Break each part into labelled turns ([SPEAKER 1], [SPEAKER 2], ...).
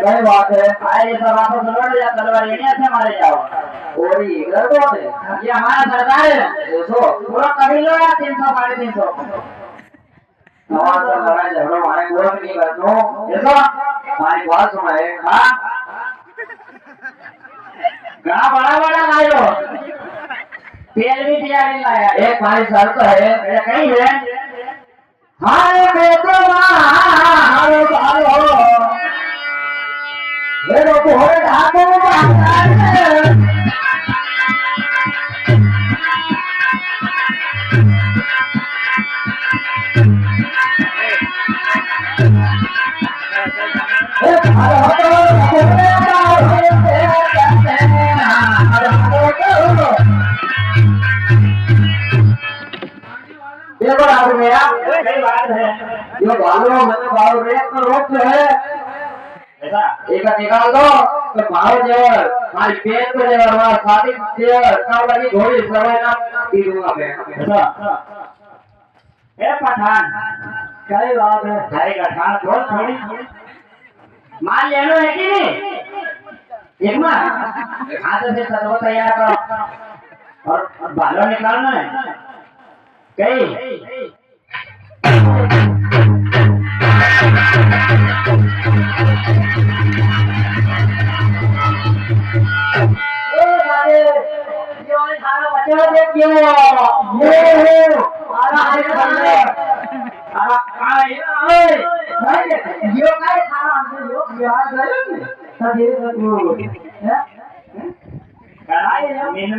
[SPEAKER 1] कई बात है आए ये सब आपको तलवार या तलवार ये से मारे जाओ और ये इधर तो है ये हमारा सरकार है 200 पूरा कभी लो या 300 350 नवाज सरकार झगड़ो हमारे पूरा नहीं करतो ऐसा हमारी बात सुनाए हां गाना बड़ा बड़ा लायो तेल भी तैयार लाया एक हमारी शर्त है कहीं है हाय बेटो हाय बालो मेरे को होरे हाथों में देखो आप मेरा कई बात है जो बालों मतलब बालों रेत का रोग है ऐसा एक निकाल दो तो भाव जेवर हमारी पेट को जेवर हमारा शादी जेवर कब लगी घोड़ी समय ना पी दूंगा मैं ऐसा ए पठान कई बात है भाई पठान थोड़ी माल लेनो है कि नहीं एक मार हाथ से सर्व तैयार करो और बालों निकालना है कई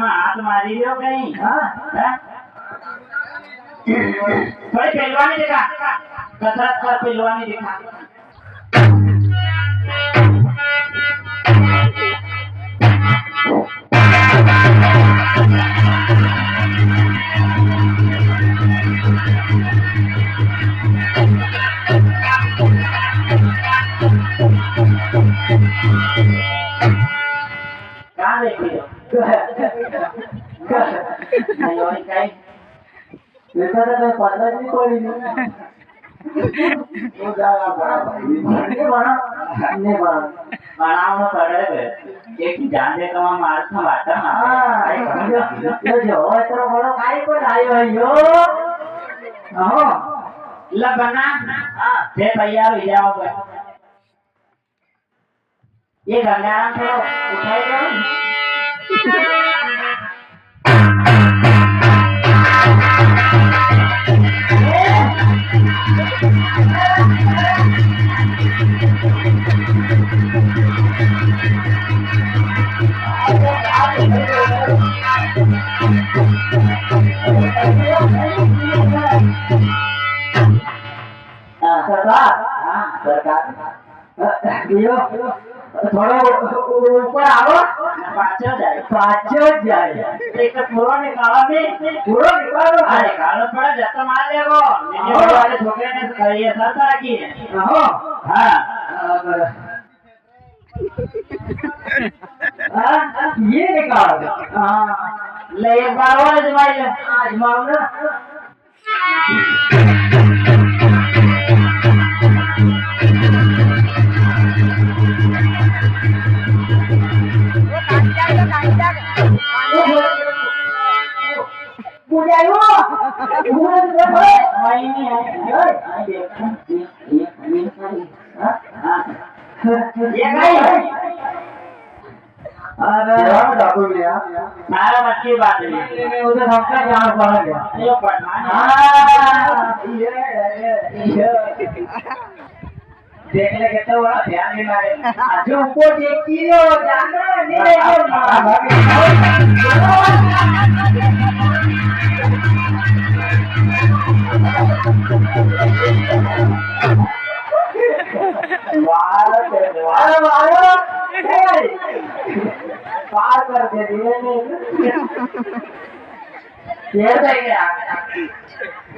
[SPEAKER 1] हाथ मारी लो कहीं कोई पहलवानी दिखा कसरत कर पहलवानी दिखा कहाँ देखी हो ऐसा तो पता नहीं कोई नहीं वो जाएगा बड़ा भाई नहीं बड़ा बनावना पड़े एक जान दे कमा मार था बाटा हां ये जो इतना बड़ा काई को आयो है यो हां लगना से तैयार हो जाओगे ये गंगा से उठाई दो सरकार थोड़ा ऊपर आओ पाँचों जाए एक पूरा निकाला में पूरा निकालो निकालो थोड़ा जत्ता मार लेगो वाले छोटे ने करिए सरकार की हाँ ये निकाल ले एक बार और आजमाओ ना सारा बच्ची बात है उधर हमका जहाँ पड़ा गया देखने के तो बड़ा ध्यान नहीं मारे जो ऊपर देखती हो जाना नहीं पार कर दे दिए ये तो क्या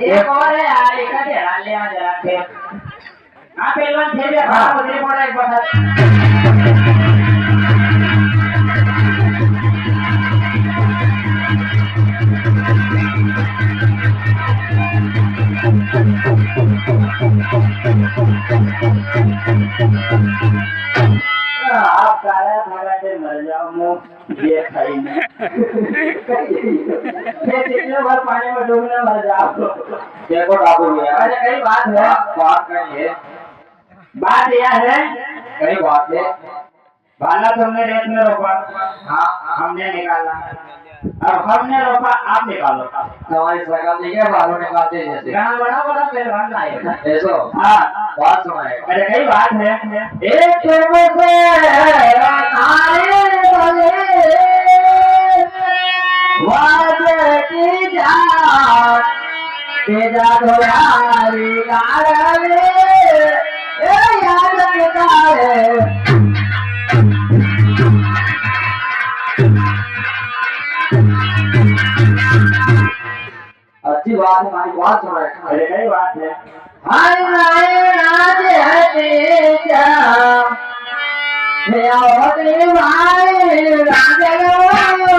[SPEAKER 1] एक और है यार एक है ढेरा ले आ जरा फिर हाँ पहलवान थे भी हाँ मुझे पड़ा एक बार आप काला धागा से मर जाओ मुँह ये खाई नहीं ये कितने बार पानी में डूबने मर जाओ देखो डाकू भैया अरे कई बात है बात नहीं है बात यह है कई बात है भाला तुमने रेत में रोपा हाँ हमने निकाला अब हमने रोपा आप निकालो हमारी सरकार देखिए भालों निकालते जैसे गाँव बड़ा बड़ा पहलवान लाए ऐसो हाँ बात सुनाए अरे कई बात है एक से नारे वाले वाजे की जान तेजा धोयारी गाड़े ए याद के गाड़े अच्छी बात है हमारी बात सुना है अरे कई बात है हाय हाय आज है तेजा मेरा होते भाई राजलो बारो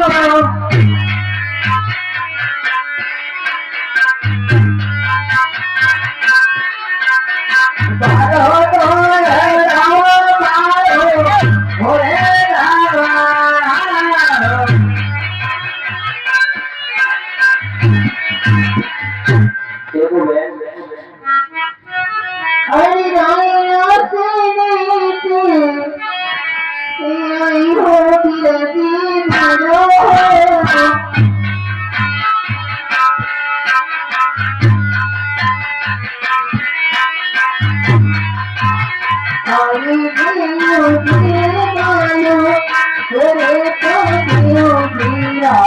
[SPEAKER 1] तो राम बारो होरे हरी रानियों से नहीं थी यही होती रहती मानो हरी रानियों से मानो तेरे तो दिया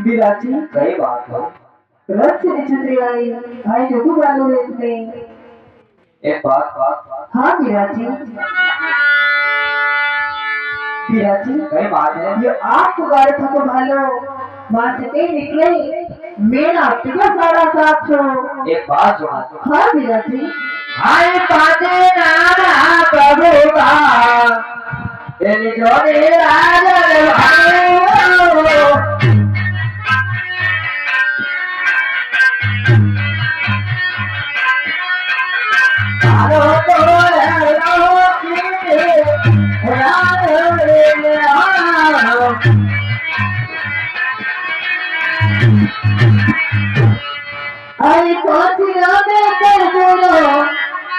[SPEAKER 1] विराजी कई बात हो रथ से छतरी आई भाई जो तू बालू रेत में एक बात हाँ विराजी विराजी कई बात है ये आपको गाड़ी था तो भालो वहां से कहीं निकले मेरा कितना सारा साथ हो एक बात सुना हाँ विराजी हाय पाते नाना प्रभु का तेरी जोड़ी राजा भाई आई कोचिया में कर बोलो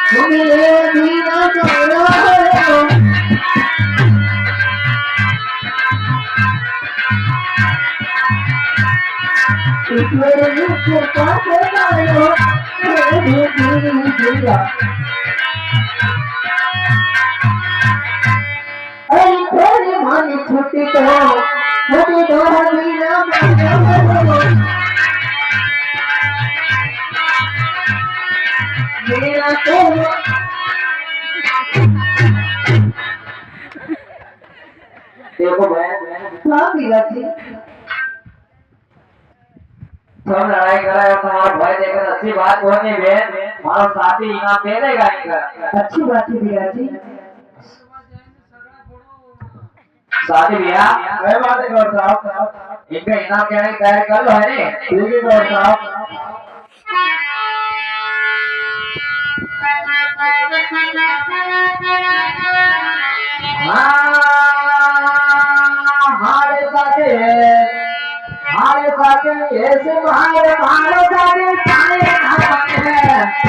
[SPEAKER 1] तुम्हें भी ना करो मेरे मुझे पासे डालो आई तेरे मानी छुट्टी तो हमीना मेरा तो देखो बहन हाँ विराजी सब लड़ाई करा है तुम्हारा भय देखकर अच्छी बात होने बहन हमारा साथी इनाम दे देगा इनका अच्छी बात है विराजी साथी भैया मैं बात है गौर साहब इनका इनाम देने की तैयारी कर लो है नी ठीक है गौर साहब हमारे साथे ऐसे हमारे साथे ताने है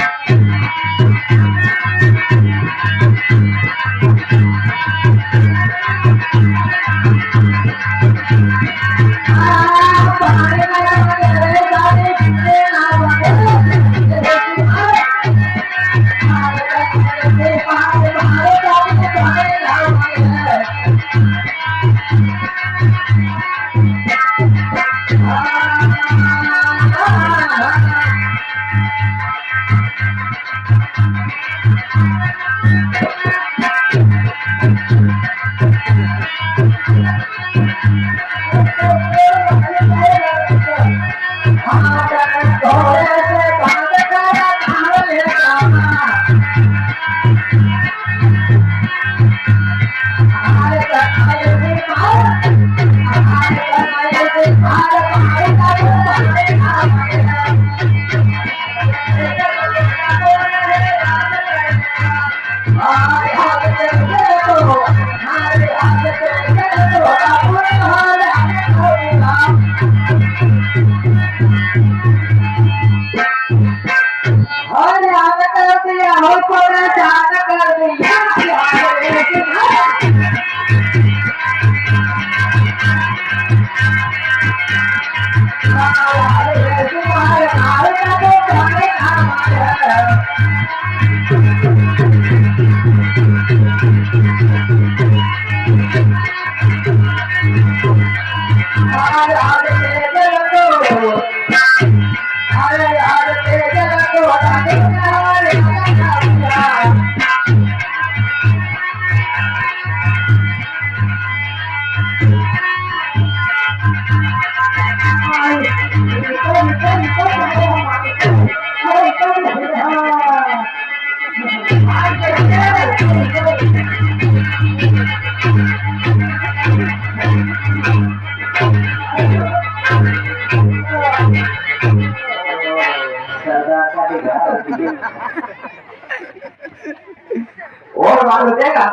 [SPEAKER 1] और मालूम देगा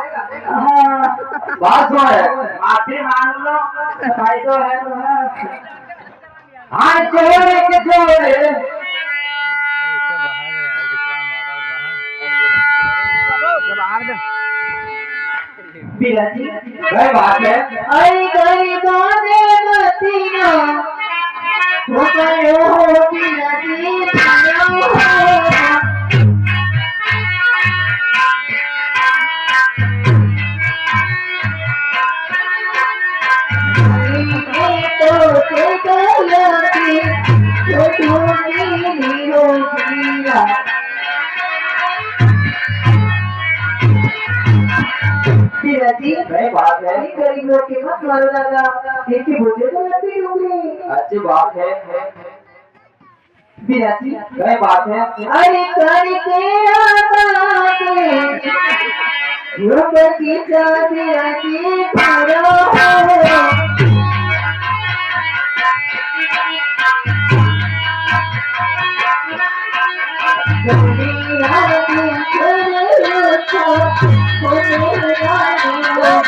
[SPEAKER 1] बात सुन माफी मांग लो भाई तो है हाँ छोड़े के छोड़े बिलाजी वही बात है आई गई बाने मतीना हो गयो बिलाजी बात है गरीब लोग के मत मारो दादा देखिए बोझे तो लगती होंगी अच्छी बात है बिराजी वही बात है अरे करके ऊपर की बिराजी भरो